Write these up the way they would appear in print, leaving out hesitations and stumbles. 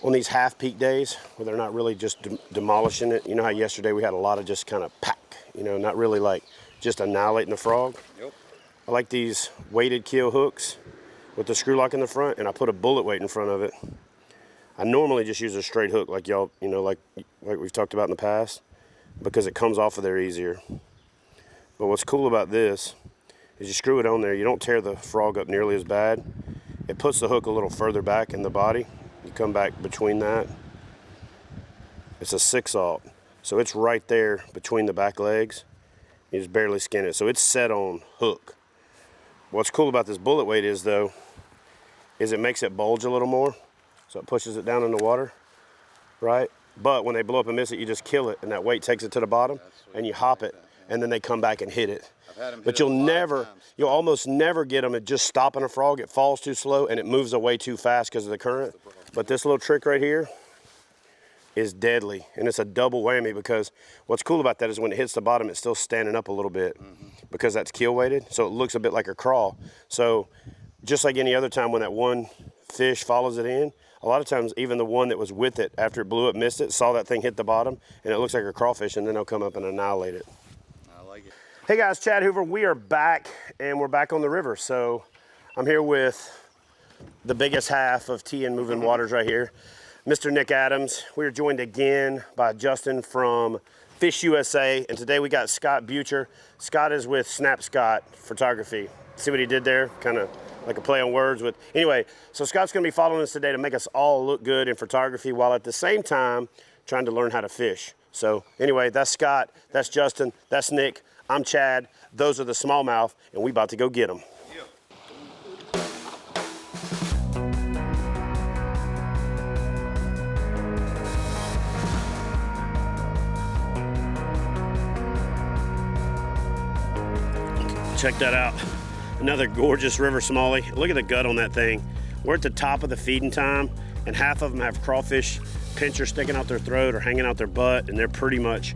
on these half peak days where they're not really just demolishing it. You know how yesterday we had a lot of just kind of pack, you know, not really like just annihilating the frog. Yep. I like these weighted keel hooks with the screw lock in the front, and I put a bullet weight in front of it. I normally just use a straight hook like y'all, you know, like we've talked about in the past, because it comes off of there easier. But what's cool about this is you screw it on there, you don't tear the frog up nearly as bad. It puts the hook a little further back in the body. You come back between that. It's a 6/0, so it's right there between the back legs. You just barely skin it, so it's set on hook. What's cool about this bullet weight is though, is it makes it bulge a little more, so it pushes it down in the water, right? But when they blow up and miss it, you just kill it, and that weight takes it to the bottom, and you hop it, and then they come back and hit it. But you'll almost never get them at just stopping a frog. It falls too slow and it moves away too fast because of the current. But this little trick right here is deadly, and it's a double whammy, because what's cool about that is when it hits the bottom, it's still standing up a little bit because that's keel weighted, so it looks a bit like a crawl. So just like any other time when that one fish follows it in, a lot of times even the one that was with it after it blew up, missed it, saw that thing hit the bottom, and it looks like a crawfish, and then they'll come up and annihilate it. I like it. Hey guys, Chad Hoover. We are back, and we're back on the river. So I'm here with the biggest half of Tea and Moving Waters right here, Mr. Nick Adams. We are joined again by Justin from Fish USA, and today we got Scott Butcher. Scott is with Snap Scott Photography. See what he did there? Kind of like a play on words with. Anyway, so Scott's going to be following us today to make us all look good in photography while at the same time trying to learn how to fish. So anyway, that's Scott, that's Justin, that's Nick. I'm Chad, those are the smallmouth, and we about to go get them. Check that out, another gorgeous river smallie. Look at the gut on that thing. We're at the top of the feeding time, and half of them have crawfish pinchers sticking out their throat or hanging out their butt, and they're pretty much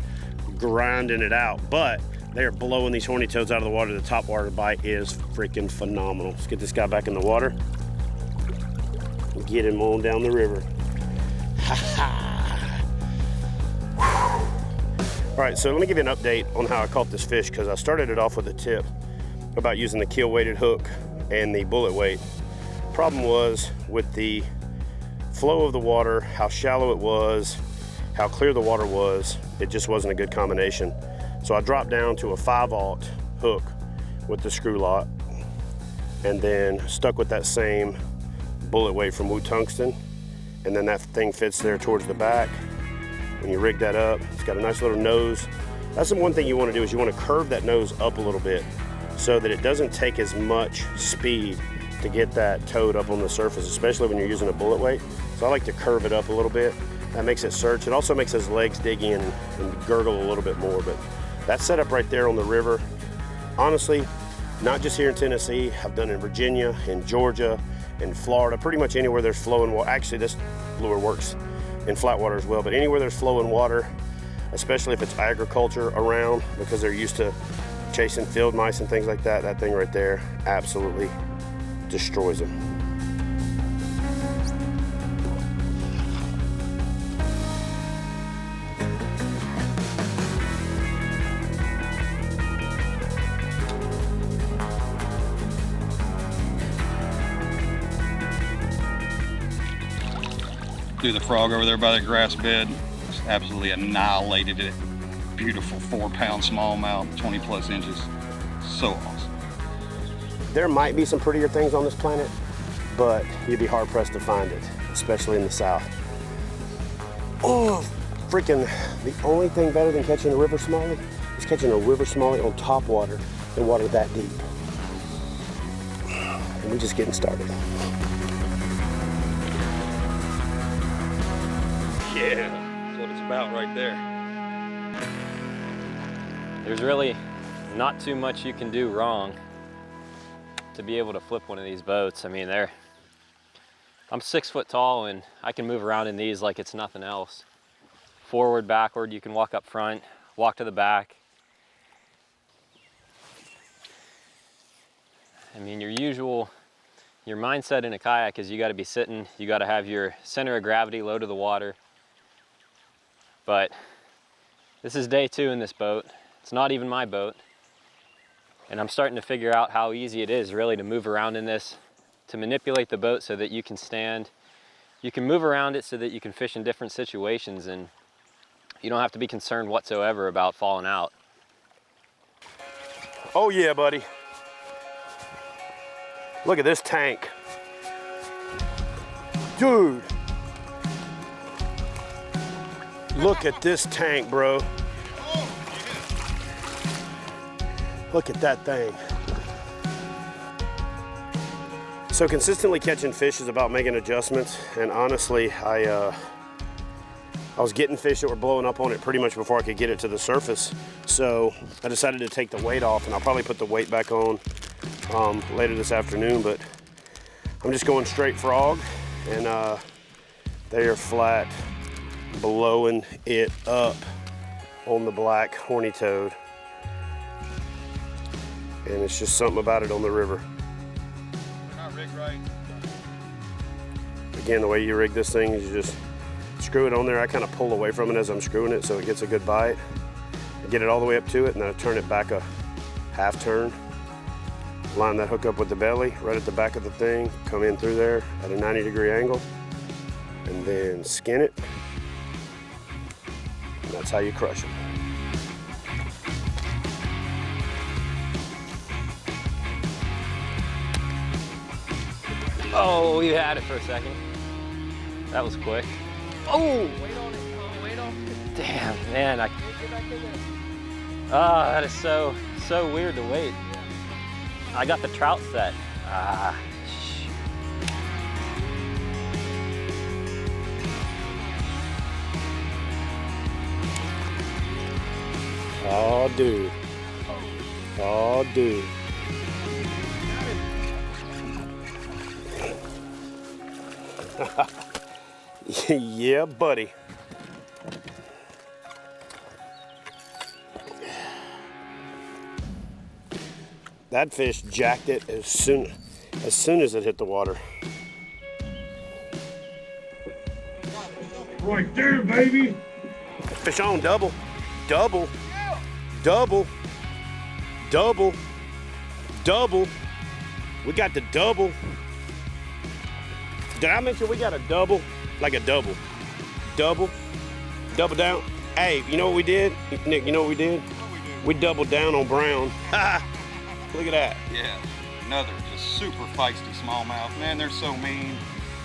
grinding it out. But they are blowing these horny toads out of the water. The topwater bite is freaking phenomenal. Let's get this guy back in the water and get him on down the river. All right, so let me give you an update on how I caught this fish, because I started it off with a tip about using the keel weighted hook and the bullet weight. Problem was with the flow of the water, how shallow it was, how clear the water was, it just wasn't a good combination. So I dropped down to a 5/0 hook with the screw lock, and then stuck with that same bullet weight from Tungsten, and then that thing fits there towards the back. When you rig that up, it's got a nice little nose. That's the one thing you want to do, is you want to curve that nose up a little bit so that it doesn't take as much speed to get that toad up on the surface, especially when you're using a bullet weight. So I like to curve it up a little bit. That makes it search. It also makes his legs dig in and gurgle a little bit more. But that setup right there on the river, honestly, not just here in Tennessee, I've done in Virginia, in Georgia, in Florida, pretty much anywhere there's flowing water. Actually, this lure works in flat water as well, but anywhere there's flowing water, especially if it's agriculture around, because they're used to chasing field mice and things like that, that thing right there absolutely destroys them. The frog over there by the grass bed, just absolutely annihilated it. Beautiful 4-pound smallmouth, 20+ inches. So awesome. There might be some prettier things on this planet, but you'd be hard pressed to find it, especially in the South. Oh, freaking, the only thing better than catching a river smallie is catching a river smallie on top water in water that deep. And we're just getting started. Yeah, that's what it's about right there. There's really not too much you can do wrong to be able to flip one of these boats. I mean, I'm 6 foot tall, and I can move around in these like it's nothing else. Forward, backward, you can walk up front, walk to the back. I mean, your usual your mindset in a kayak is you got to be sitting, you got to have your center of gravity low to the water. But this is day 2 in this boat. It's not even my boat. And I'm starting to figure out how easy it is really to move around in this, to manipulate the boat so that you can stand. You can move around it so that you can fish in different situations, and you don't have to be concerned whatsoever about falling out. Oh yeah, buddy. Look at this tank. Dude. Look at this tank, bro. Look at that thing. So consistently catching fish is about making adjustments, and honestly, I was getting fish that were blowing up on it pretty much before I could get it to the surface. So I decided to take the weight off, and I'll probably put the weight back on later this afternoon, but I'm just going straight frog, and they are flat blowing it up on the black horny toad. And it's just something about it on the river. They're not rigged right. Again, the way you rig this thing is you just screw it on there. I kind of pull away from it as I'm screwing it so it gets a good bite. I get it all the way up to it, and then I turn it back a half turn. Line that hook up with the belly right at the back of the thing, come in through there at a 90-degree angle, and then skin it. And that's how you crush them. Oh, you had it for a second. That was quick. Oh! Wait on it. Oh, wait on it. Damn, man. Get back in there. Ah, that is so weird to wait. I got the trout set. Ah, shoot. Oh, dude. Oh, dude. Yeah, buddy. That fish jacked it as soon as it hit the water. Right there, baby. Fish on, double, double, double, double, double. We got the double. Did I mention we got a double? Like a double. Double. Double down. Hey, you know what we did? Nick, you know what we did? We doubled down on brown. Look at that. Yeah, another just super feisty smallmouth. Man, they're so mean.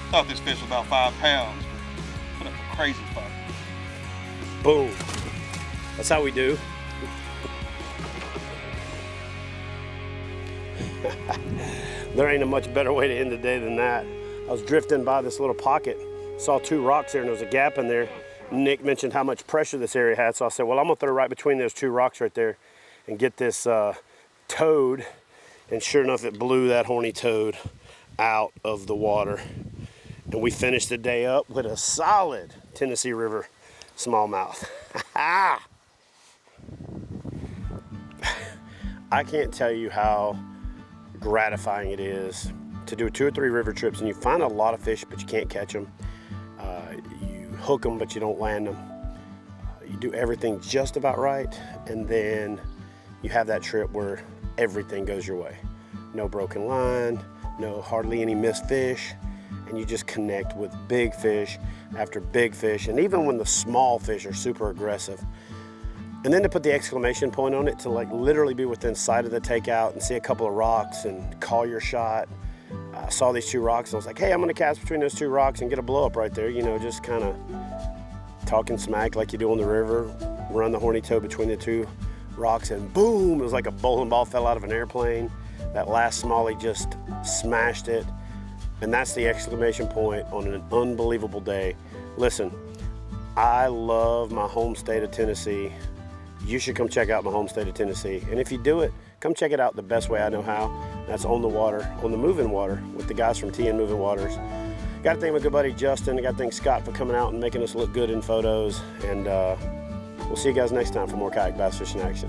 Thought this fish was about 5 pounds, but put up a crazy fight. Boom. That's how we do. There ain't a much better way to end the day than that. I was drifting by this little pocket, saw 2 rocks there, and there was a gap in there. Nick mentioned how much pressure this area had, so I said, well, I'm gonna throw right between those 2 rocks right there and get this toad. And sure enough, it blew that horny toad out of the water. And we finished the day up with a solid Tennessee River smallmouth. I can't tell you how gratifying it is to do 2 or 3 river trips and you find a lot of fish, but you can't catch them. You hook them, but you don't land them. You do everything just about right, and then you have that trip where everything goes your way. No broken line, no hardly any missed fish, and you just connect with big fish after big fish, and even when the small fish are super aggressive. And then to put the exclamation point on it, to like literally be within sight of the takeout and see a couple of rocks and call your shot. I saw these 2 rocks and I was like, hey, I'm gonna cast between those 2 rocks and get a blow up right there. You know, just kind of talking smack like you do on the river, run the horny toad between the 2 rocks, and boom, it was like a bowling ball fell out of an airplane. That last smallie just smashed it. And that's the exclamation point on an unbelievable day. Listen, I love my home state of Tennessee. You should come check out my home state of Tennessee. And if you do it, come check it out the best way I know how. That's on the water, on the moving water, with the guys from TN Moving Waters. Got to thank my good buddy Justin. I got to thank Scott for coming out and making us look good in photos. And we'll see you guys next time for more kayak bass fishing action.